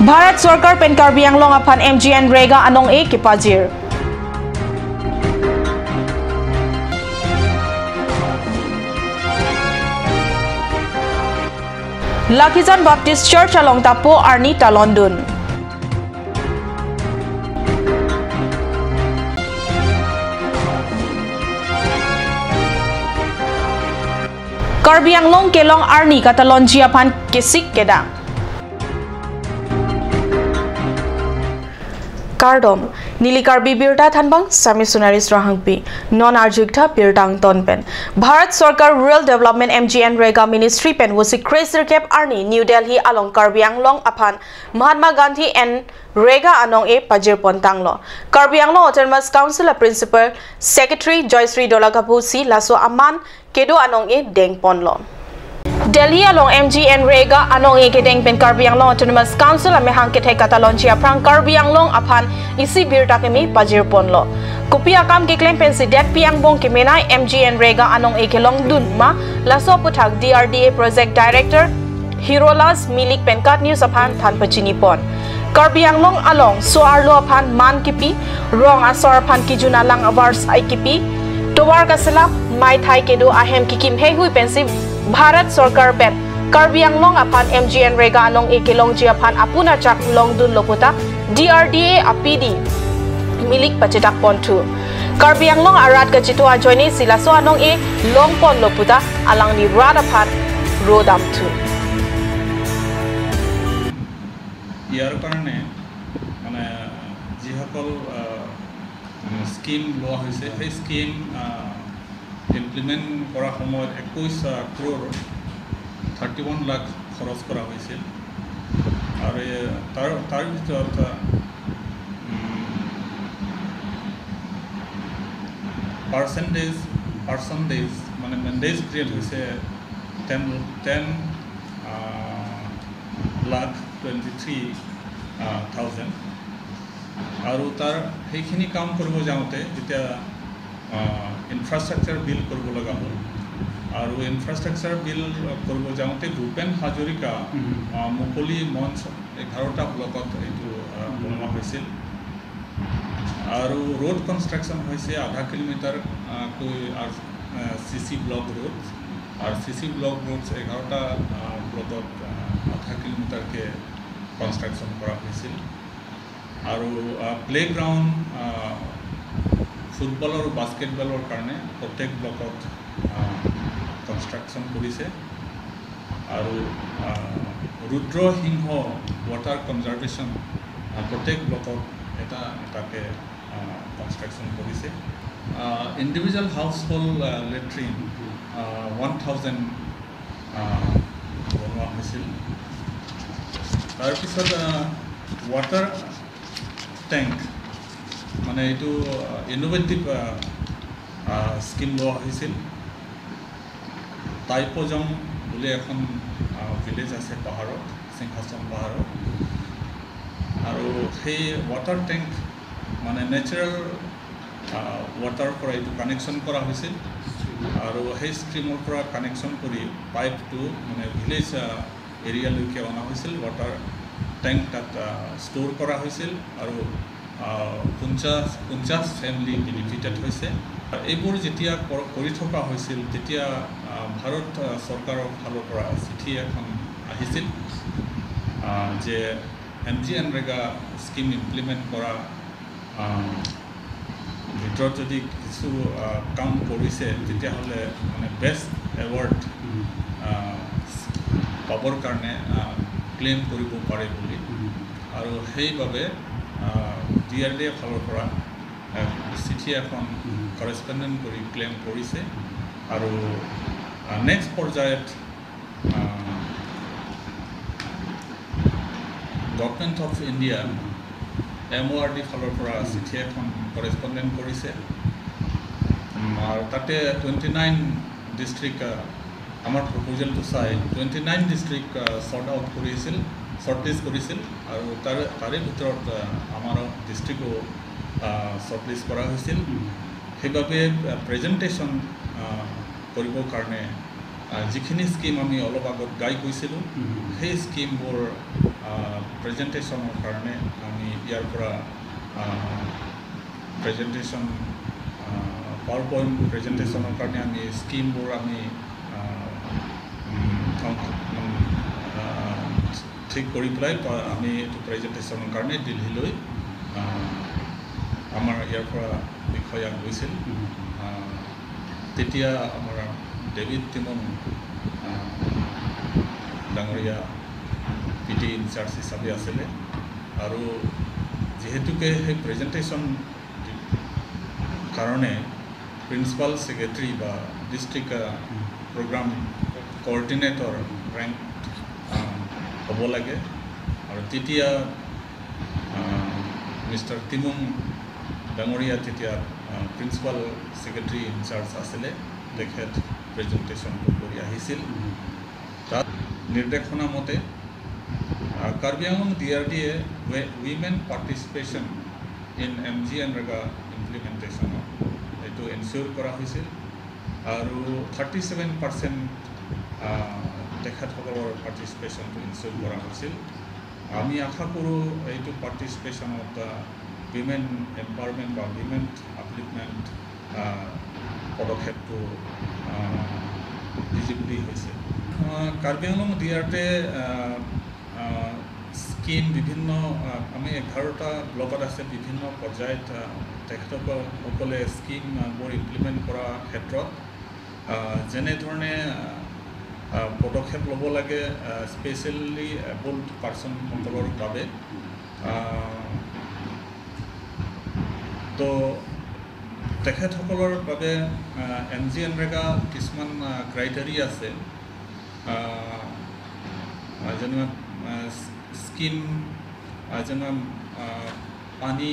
Bharat Sarkar pen Karbi Anglong apan MGN Rega anong e kipajir. Lakijan Baptist Church along Tapo Arnita London. Karbi Anglong kelong Arni Katalonji apan kesik kedang. Kardom Nili Karbi birta thanbang Sami Sunaris Rahangpi non arjigta birtang tonpen Bharat Sarkar Rural Development MGN Rega Ministry pen wasi Crazer Cap Arni New Delhi along Karbi Anglong apan Mahatma Gandhi and Rega anong e pajir pontanglo Karbi Anglong Autonomous Council Principal Secretary Joysri Dolagapu si laso aman kedo anong e deng ponlo Delhi along MGN Rega anong e kedeng pen Karbi Anglong Autonomous Council amehang kethe Katalonji aprang Karbi Anglong apan isi birta kemi pajir ponlo Kopi akam ke claim pen si det piang bong kemenai MGN Rega anong e kelong dun ma laso puthak DRDA Project Director Hirolas Milik pen kat news apan than pachini pon Karbi Anglong along soarlo apan man kipi rong asor apan kijuna lang avars ai kipi towar kasela mai thai kedo ahem kikim he hui pensi Bharat Sarkar pen Karbi Anglong apan MGN Rega anong e kelong ji apan apuna chak long dun loputa DRDA apidi milik pacetak pontu Karbi Anglong arat ka chitwa joini silaso anong e long pon loputa alang ni rada apan rodam tu ইয়াৰ কাৰণে মানে যিসকল scheme লোৱা হৈছে সেই scheme implement কৰা সময়ত 21 crore 31 lakh খৰচ কৰা হৈছিল আৰু তাৰ ভিতৰত পাৰ্চেণ্টেজ মানে মেণ্ডেজ ক্ৰিয়েট হৈছে 10 lakh 23,000 আৰু তাৰ সেইখিনি কাম কৰিব যাওঁতে এতিয়া ইনফ্ৰাষ্ট্ৰাকচাৰ বিল কৰিব লগা হ'ল আৰু ইনফ্ৰাষ্ট্ৰাকচাৰ বিল কৰিব যাওঁতে ভূপেন হাজৰিকা মুকলি মঞ্চ 11টা ব্লকত এইটো বনোৱা হৈছিল আৰু ৰোড কনষ্ট্ৰাকশ্যন হৈছে আধা কিলোমিটাৰ CC ব্লক ৰোড और CC ब्लॉक रोड 11टा ब्लॉकत आधा किलोमीटर के कंस्ट्रक्शन करा হৈছিল আৰু प्लेग्राउंड फुटबल और बास्केटबॉलर কাৰণে प्रत्येक ब्लॉकत कंस्ट्रक्शन কৰিছে আৰু रुद्रसिंह वाटर कन्जर्वेशन प्रत्येक ब्लॉकत এটা এটাকে कंस्ट्रक्शन কৰিছে इंडिविजुअल हाउस होल्ड लेट्रिन 1000 বনোৱা হৈছিল তাৰপিছত वाटर टैंक মানে এইটো ইনোভেটিভ স্কিম লোৱা হৈছিল টাইপজম বুলি এখন ভিলেজ আছে পাহাৰত সিংহাসন পাহাৰত আৰু সেই वाटर टैंक মানে নেচাৰেল वाटर পৰা এইটো কানেকশ্যন কৰা হৈছিল আৰু সেই স্ট্ৰিমৰ পৰা কানেকশ্যন কৰি পাইপটো মানে ভিলেজ এৰিয়ালৈকে অনা হৈছিল वाटर टैंक তাত ষ্ট'ৰ কৰা হৈছিল আৰু 50 ফ্যামিলি বেনিফিটেড হৈছে এইবোৰ যেতিয়া কৰি থকা হৈছিল তেতিয়া ভাৰত চৰকাৰৰ ফালৰ পৰা চিঠি এখন আহিছিল যে MGN ৰেগা স্কিম ইমপ্লিমেণ্ট কৰা ভিতৰত যদি কিছু কাম কৰিছে তেতিয়াহ'লে মানে বেষ্ট এৱাৰ্ড পাবৰ কাৰণে ক্লেইম কৰিব পাৰে বুলি আৰু সেইভাবে DRDA ফালৰ পৰা চিঠি এখন কৰেছপন্ডেন্ট কৰি ক্লেইম কৰিছে আৰু নেক্সট পৰ্যায়ত গভৰ্নমেণ্ট অফ ইণ্ডিয়া MORD ফালৰ পৰা চিঠি এখন কৰেছপন্ডেন্ট কৰিছে আৰু তাতে 29 ডিস্ট্ৰিক্ট আমাৰ প্ৰপোজালটো চাই 29 ডিস্ট্ৰিক্ট সৰ্ট আউট কৰিছিল শৰ্টলিষ্ট কৰিছিল আৰু তাৰে ভিতৰত আমাৰ ডিস্ট্ৰিক্টও শৰ্টলিষ্ট কৰা হৈছিল সেইভাবে প্ৰেজেন্টেশন কৰিবৰ কাৰণে যিখিনি স্কিম আমি অলপ আগত গাই কৈছিলোঁ সেই স্কিমবোৰ প্ৰেজেণ্টেশ্যনৰ কাৰণে আমি ইয়াৰ পৰা প্ৰেজেণ্টেশ্যন পাৱাৰ পইণ্ট প্ৰেজেণ্টেশ্যনৰ কাৰণে আমি স্কিমবোৰ আমি ঠিক কৰি পেলাই আমি এইটো প্ৰেজেণ্টেশ্যনৰ কাৰণে দিল্লীলৈ আমাৰ ইয়াৰ পৰা বিষয়া গৈছিল তেতিয়া আমাৰ ডেভিড তিমন ডাঙৰীয়া PT ইনচাৰ্জ হিচাপে আছিলে আৰু যেহেতুকে সেই প্ৰেজেণ্টেশ্যন কাৰণে প্ৰিন্সিপাল ছেক্ৰেটাৰী বা ডিষ্ট্ৰিক্ট প্ৰগ্ৰাম কোঅৰ্ডিনেটৰ ৰেংক হ'ব লাগে আৰু তেতিয়া মিষ্টাৰ তিমুং ডাঙৰীয়া তেতিয়া প্ৰিন্সিপাল ছেক্ৰেটাৰী ইনচাৰ্জ আছিলে তেখেত প্ৰেজেণ্টেশ্যনটো কৰি আহিছিল তাত নিৰ্দেশনা মতে Karbi Anglong DRDA women participation in MGNREGA ইমপ্লিমেণ্টেশ্যনত এইটো এনচিয়ৰ কৰা হৈছিল আৰু 37% তেখেতসকলৰ পাৰ্টিচিপেশ্যনটো এনচিয়ৰ কৰা হৈছিল আমি আশা কৰোঁ এইটো পাৰ্টিচিপেশ্যনত উইমেন এম্পাৱাৰমেণ্ট বা উইমেন আপলিফমেণ্ট পদক্ষেপটো ভিজিবলি হৈছে কাৰ্বি আংলং DRDA স্কিম বিভিন্ন আমি 11টা ব্লকত আছে বিভিন্ন পৰ্যায়ত তেখেতসকলে স্কিমবোৰ ইমপ্লিমেণ্ট কৰা ক্ষেত্ৰত যেনেধৰণে পদক্ষেপ ল'ব লাগে স্পেচিয়েলি এবল্ড পাৰ্চনসকলৰ বাবে তো তেখেতসকলৰ বাবে MGNREGA কিছুমান ক্ৰাইটেৰিয়া আছে যেনে স্কিম যেনে পানী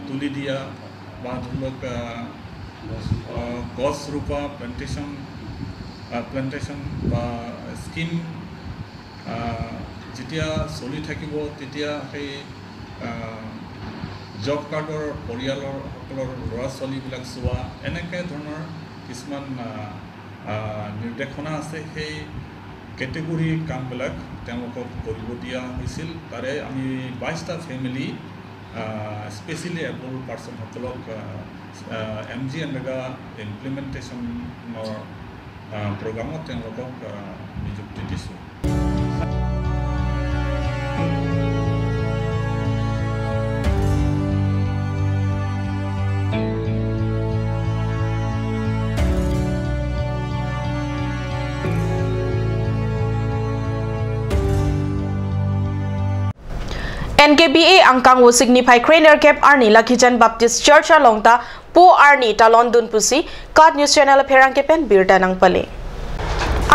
তুলি দিয়া বা ধৰি লওক গছ ৰোপা প্লেণ্টেশ্যন বা স্কিম যেতিয়া চলি থাকিব তেতিয়া সেই জব কাৰ্ডৰ পৰিয়ালৰ সকলৰ ল'ৰা ছোৱালীবিলাক চোৱা এনেকৈ ধৰণৰ কিছুমান নিৰ্দেশনা আছে সেই কেটেগৰী কামবিলাক তেওঁলোকক কৰিব দিয়া হৈছিল তাৰে আমি 22টা ফেমিলি স্পেচিয়েলি এবল্ড পাৰ্চনসকলক MGNREGA ইমপ্লিমেণ্টেশ্যনৰ প্ৰগ্ৰামত তেওঁলোকক নিযুক্তি দিছোঁ NKBA angkang wo signify Craner Cap Arni Lakhijan Baptist Church alongta po Arni talon dun pusi kat news channel pherang kepen birta nang pale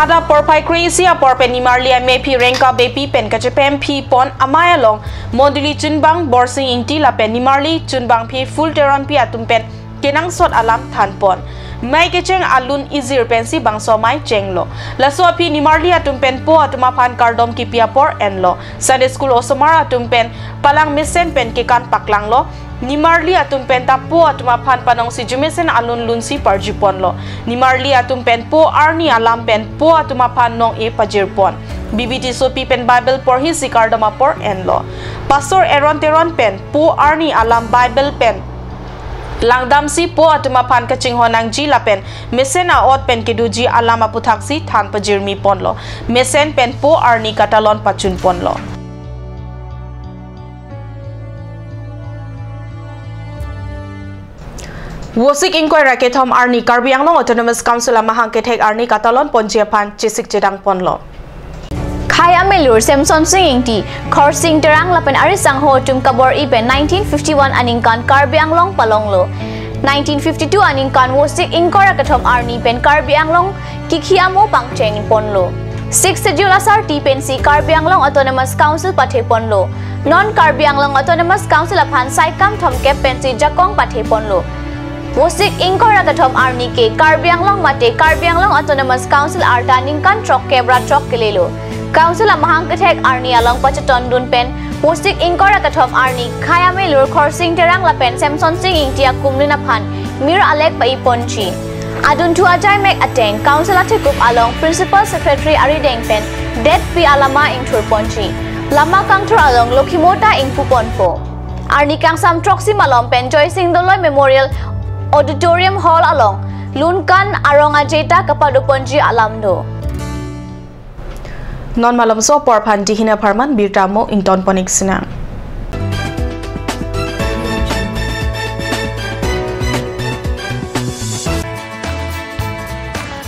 ada porpai crazy a porpen nimarli mepi renka bepi pen kachepem phi pon amaya long moduli chunbang borsing ingti la pen nimarli chunbang phi full teron pi atum pen kenang sot alam than pon mai ke cheng alun izir pensi bangso mai chenglo laso phi nimarli atum pen po atuma phan kardom ki pia por enlo Sunday school osomara atum pen palang mesen pen ke kan paklang lo nimarli atum pen ta po atuma phan panong si jumesen alun lunsi parjipon lo nimarli atum pen po arni alam pen po atuma phan nong e pajirpon BBT sopi pen Bible por hi sikardoma por enlo pastor Aaron Teron pen po arni alam Bible pen langdam si po atuma phan ka chinghonang ji lapen mesena ot pen keduji alama puthaksi than pajirmi ponlo mesen pen po arni katalon pachun ponlo Wosik inquiry rakethom arni Karbi Anglong Autonomous Council amahang kethek arni katalon ponjia phan chisik jedang ponlo Khaya melur Samson Singti Khorsing terang lapan arisang ho tum kabor iben 1951 aningkan Karbi Anglong palonglo 1952 aningkan wosik inkora kathom arni pen Karbi Anglong kikhiamo pangcheng ponlo 6 schedule asar ti pensi Karbi Anglong Autonomous Council pathe ponlo non Karbi Anglong Autonomous Council aphan saikam thomke pensi jakong pathe ponlo Wosik inkora kathom arni ke Karbi Anglong mate Karbi Anglong Autonomous Council arta ningkan trok kebra trok kelelo Council amahang kathek arni along pachaton dun pen Wosik inkora kathom arni khaya melur khorsing terang la pen Samson Singh ingtia kumlina phan mir alek pai ponchi adun thu ajai mek ateng council athekup along principal secretary ari deng pen det pi alama inthur ponchi Lama kang along Lokimota ing Puponpo. Arni kang sam troxi malom pen Joy Singh Doloy Memorial Auditorium Hall along Lunkan Aronga Jeta Kapaduponji Alamdo. Non malam so porpan dihina parman birtamo ing ton ponik sinang.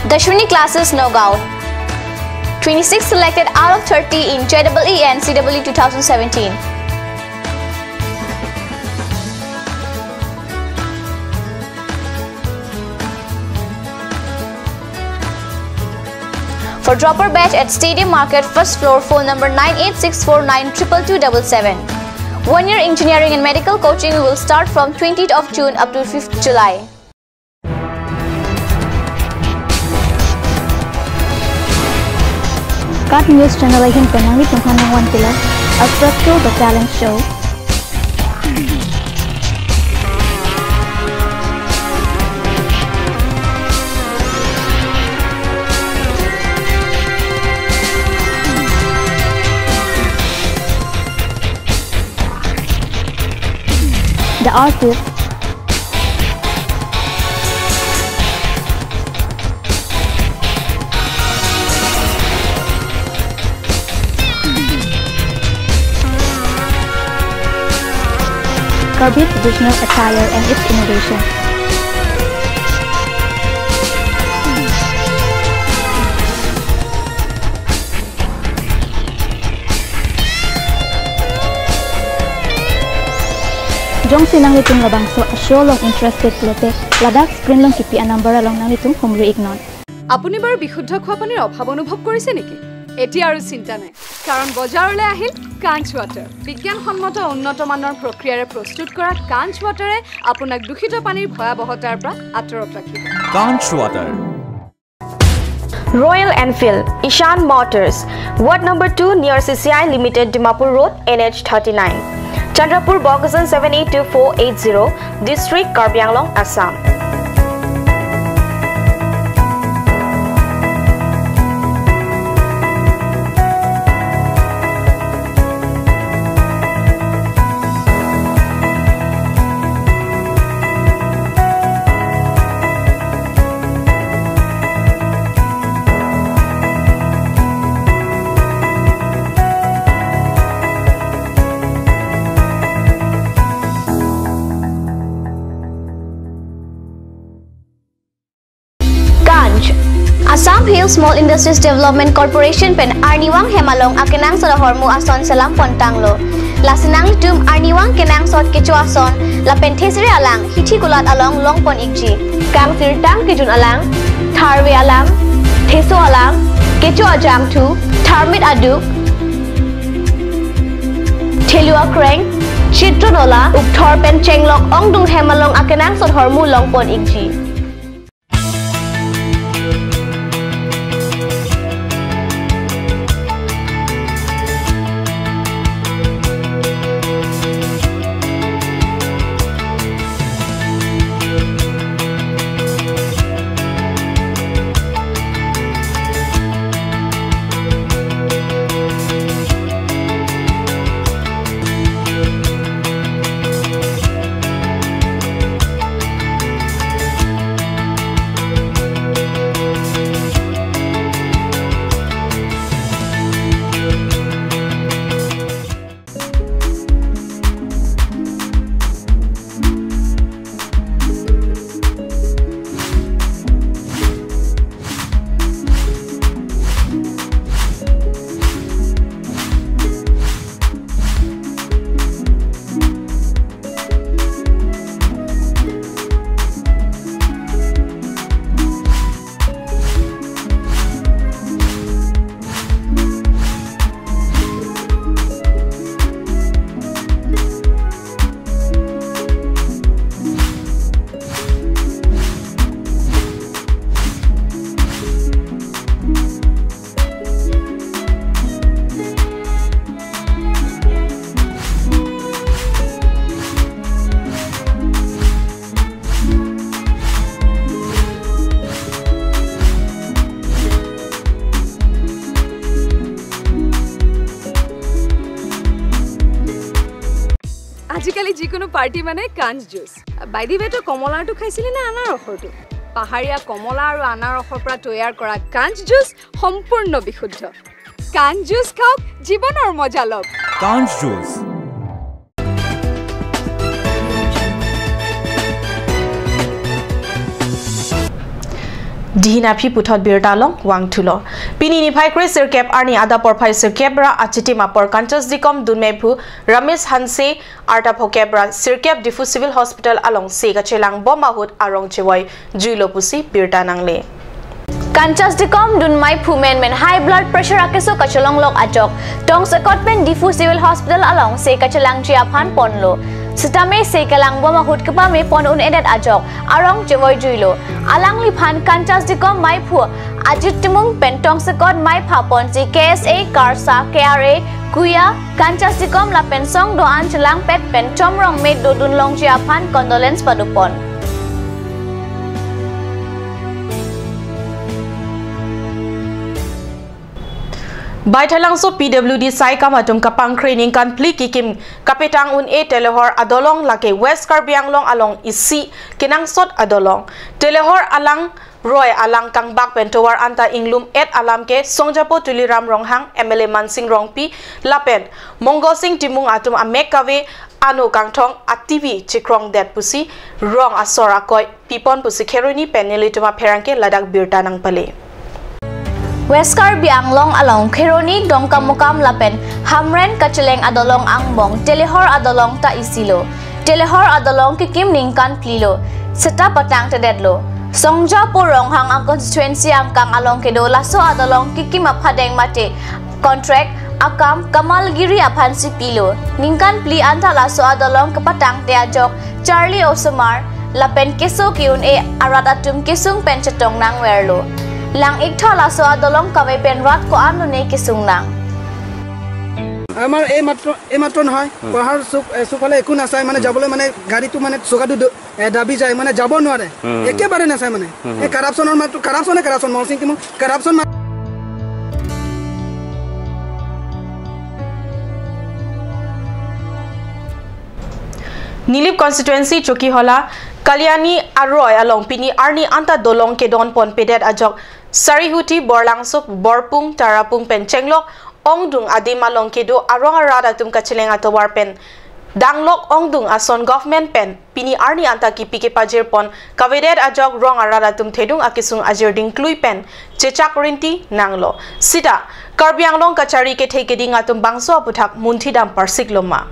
Dashwini classes Nogao. 26 selected out of 30 in JEE and CEE 2017. For dropper batch at Stadium Market, first floor, phone number 9864922277. 1 year engineering and medical coaching will start from 20th of June up to 5th July. Cut News Channel again penangi tunghanang one pillar, a structural the talent show. The artist. Karbi traditional attire and its innovation. Jong sinang litong labangso a show long interested lote Ladakh screen long kipi a number along nang litong humri ignon. আপুনি বাৰু বিশুদ্ধ খোৱা পানীৰ অভাৱ অনুভৱ কৰিছে নেকি? এতিয়া আৰু চিন্তা নাই, কাৰণ বজাৰলৈ আহিল কাঞ্চ ৱাটাৰ। বিজ্ঞানসন্মত উন্নত মানৰ প্ৰক্ৰিয়াৰে প্ৰস্তুত কৰা কাঞ্চ ৱাটাৰে আপোনাক দূষিত পানীৰ ভয়াৱহতাৰ পৰা আঁতৰত ৰাখিব। কাঞ্চ water. Royal Enfield, Ishan Motors, Ward number 2 near CCI Limited, Dimapur Road, NH 39. Chandrapur, Bogasan 782480, District, Karbi Anglong, Assam. Assam Hill Small Industries Development Corporation pen Arniwang Hemalong akenang sa hormu ason salam pontanglo. Lasinang tum Arniwang kenang sot kecho ason la penthesre alang hithi gulat along longpon ikji. Kang sirtang kijun alang tharwe alang theso alang kecho ajam thu tharmit aduk thelua kreng chitronola ukthor pen chenglok ongdung Hemalong akenang sot hormu longpon ikji. আজিকালি যিকোনো party মানে কাঞ্চ juice বাইদি বেটো কমলাটো খাইছিলি না আনাৰসৰটো পাহাৰীয়া কমলা আৰু আনাৰসৰ পৰা তৈয়াৰ কৰা কাঞ্চ জুচ সম্পূৰ্ণ বিশুদ্ধ কাঞ্চ জুচ খাওক জীৱনৰ মজা লওক কাঞ্চ juice Dihinapi puthot birtalong wangthulo pini ni phai kre sirkep arni ada porphai sirkebra achiti mapor kanchas dikom dunmebhu Ramesh Hanse arta phokebra sirkep difu civil hospital along sega chelang bomahut arong chewai juilo pusi birtanangle Kanchas dikom dunmai phumen men high blood pressure akeso kacholong lok ajok tong sekotmen difu civil hospital along sega chelang chiaphan ponlo Sitame sekalang bomahut kepa me pon un edet ajok arong chewoi juilo alang liphan kanchas dikom mai phu ajit timung pentong sekot mai phapon si KSA Karsa KRA kuya kanchas dikom la pensong do an chelang pet pen chomrong me do dun long chia phan condolence padupon Baithalang so PWD sai kamatum kapang training kan pli kikim kapitang un e telehor adolong lake West Karbi Anglong along isi kinang sot adolong telehor alang Roy alang kang bak pentowar anta inglum et alam ke songjapo tuliram ronghang MLA Mansing Rongpi lapen Mongo Singh timung atum amekawe anu kangthong ativi chikrong det pusi rong asora koi pipon pusi kheroni peneli tuma pherangke ladak birta nang pale West Karbi Anglong along Kheroni dongkam mukam lapen Hamren kacheleng adolong angbong telehor adolong ta isilo telehor adolong kikim ningkan plilo seta patang tedetlo Songja porong hang ang constituency ang kang along kedo laso adolong kikim aphadeng mate contract akam Kamalgiri aphan si pilo ningkan pli anta laso adolong kepatang te ajok Charlie Osomar lapen keso kiun e aradatum kesung pencetong nang werlo Lang ikta laso adolong kawe penrat ko anu ne kisung nang আমার এই মাত্র নহয় পাহাড় সুফালে একো নাচাই মানে যাবলৈ মানে গাড়ীটো মানে চকাটো দাবি যায় মানে যাব নোৱাৰে একেবাৰে নাচাই মানে এই কাৰাপচনৰ মাত্ৰ কাৰাপচন মলসিং কিমু corruption Nilip constituency choki hola Kalyani Arroy along pini arni anta dolong ke don pon pedet ajok Sarihuti Borlangsuk Borpung Tarapung Penchenglok Ongdung Adima Longkedo Arong Arada Tum Kachilenga Towarpen Danglok Ongdung Ason Government Pen Pini Arni Anta Kipike Pajir Pon Kavedet Ajok Rong Arada Tum Thedung Akisung Ajir Ding Klui Pen Chechak Rinti Nanglo Sita Karbi Anglong Kachari Ke Thekeding Atum Bangso Aputhak Munthidam Parsik Loma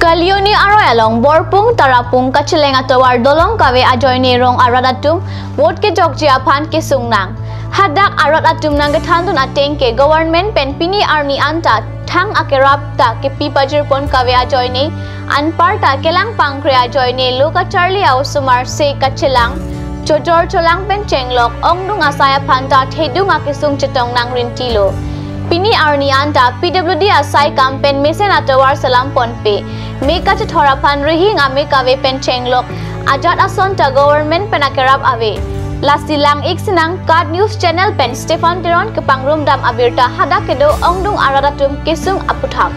Kalyoni Arroy along Borpung Tarapung Kachilenga Towar dolong kawe ajoyne rong aradatum wot ke jokjia phan kisung nang Hadak arat atum nang gethandun ateng ke government pen pini arni anta thang akerap ta ke pipajir pon kawe ajoyne anparta kelang pangkre ajoyne loka Charlie Ausumar se kachilang chojor cholang pen chenglok ongdung asaya phanta thedung akisung chetong nang rintilo Pini arni anta PWD asai campaign mesen atawar salam ponpe meka thorapan rihing ame kawe pen chenglok ajat ason ta government penakerap ave lasilang iksinang card news channel pen Stefan Teron kepangrum dam abirta hada kedo ongdung aradatum kisung aputham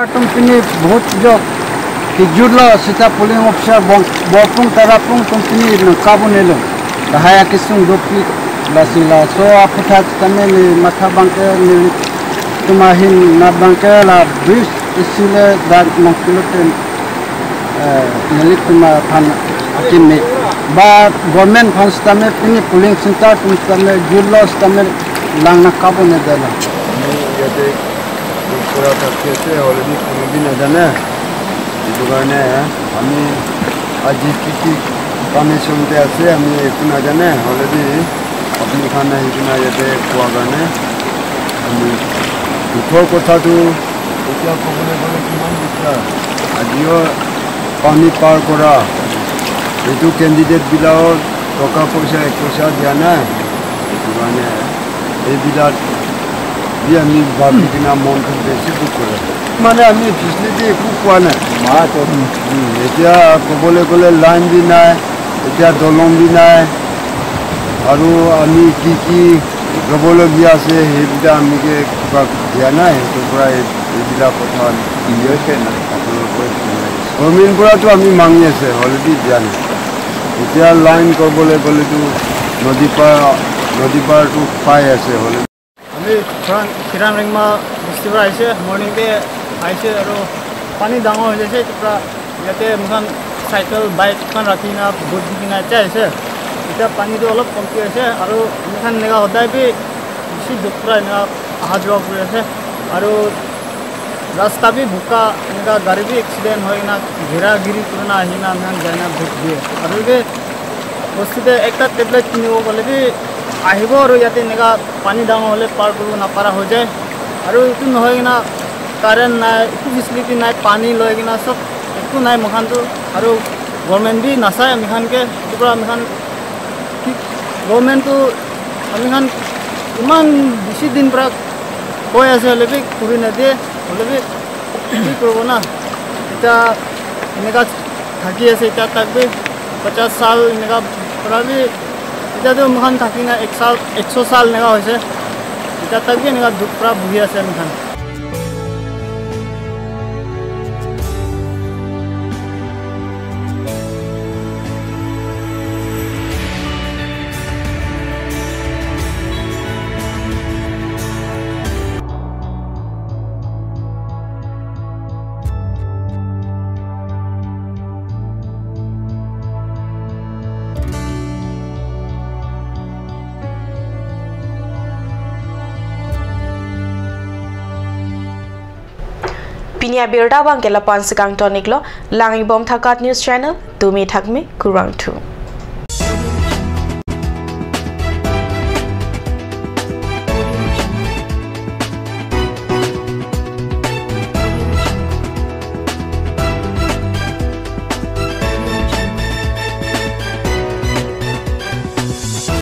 atom pini bahut jo kijurla sita polling officer Borpung Tarapung company kabunelo dahaya kisung dopi lasila so aputhat tameli matha bangke ni tumahin na bangke la bis isile dar nakiloten nelik tuma phan akime ba government funds tame pini polling center tame jullos tame langna kabone dela yate pura karke se already puni din jane dugane ami aji kiki commission te ase ami ekuna jane already अपनी खाना हिजना यते कुआगाने আমি দুখৰ কথাটো এতিয়া ক'বলৈ গ'লে কিমান দিগদাৰ আজিও পানী পাৰ কৰা এইটো কেণ্ডিডেটবিলাকৰ টকা পইচা দিয়া নাই সেইটো কাৰণে এইবিলাক দি আমি ভাবি কিনা মনটো বেছি দুখ কৰে মানে আমি ফেচিলিটি একো পোৱা নাই এতিয়া ক'বলৈ গ'লে লাইন দি নাই এতিয়া দলং দি নাই আৰু আমি কি ৰবলগীয়া আছে সেইবিলাক আমি কিবা দিয়া নাই সেইটো পৰা এইবিলাক কথা কি হৈছে না আপোনালোকে গভৰ্ণমেণ্ট পৰাটো আমি মাঙি আছে অলৰেডি দিয়া নাই এতিয়া লাইন কৰিবলৈ গ'লেতো নদী পাৰটো পাই আছে হ'লে আমি খিৰাং ৰেংমা ডিষ্ট্ৰিক্টৰ আহিছে মৰ্ণিংতে আহিছে আৰু পানী ডাঙৰ হৈ যাইছে এতিয়া ইয়াতে মোখান চাইকেল বাইকখন ৰাখি কিনে বুট দি কিনে এতিয়া আহিছে এতিয়া পানীটো অলপ কমকি আছে আৰু মোখান এনেকুৱা সদায় বেছি দুখৰা এনেকুৱা অহা যোৱা কৰি আছে আৰু ৰাস্তা বি বোকা এনেকুৱা গাড়ী বি এক্সিডেণ্ট হৈ কিনে ঘেৰাঘেৰি কৰি আহি কিনে আমি যাই না ভোট দিয়ে আৰু বস্তুতে একটা টেবলেট কিনিব গ'লে বি আহিব আৰু ইয়াতে এনেকুৱা পানী ডাঙৰ হ'লে পাৰ কৰিব নাপাৰা হৈ যায় আৰু এইটো নহয় কিনা কাৰেণ্ট নাই একো ফেচিলিটি নাই পানী লৈ কিনা চব একো নাই মোখানটো আৰু গভৰ্ণমেণ্ট বি নাচায় আমিখানকে এইটোৰ পৰা আমিখান গভৰ্ণমেণ্টটো আমিখান ইমান বেছি দিন পৰা কৈ আছে হ'লে বি কৰি নিদিয়ে হ'লে বি কি কৰিব না এতিয়া এনেকুৱা থাকি আছে এতিয়া তাক বি 50 साल এনেকুৱা পৰা বি এতিয়াতো মোখান থাকি না 100 साल এনেকুৱা হৈছে এতিয়া তাক বি এনেকুৱা দুখ পৰা বহি আছে মোখান Pinya birda bang kela pan sekang tonik lo langi bom thakat news channel tumi thakme kurang thu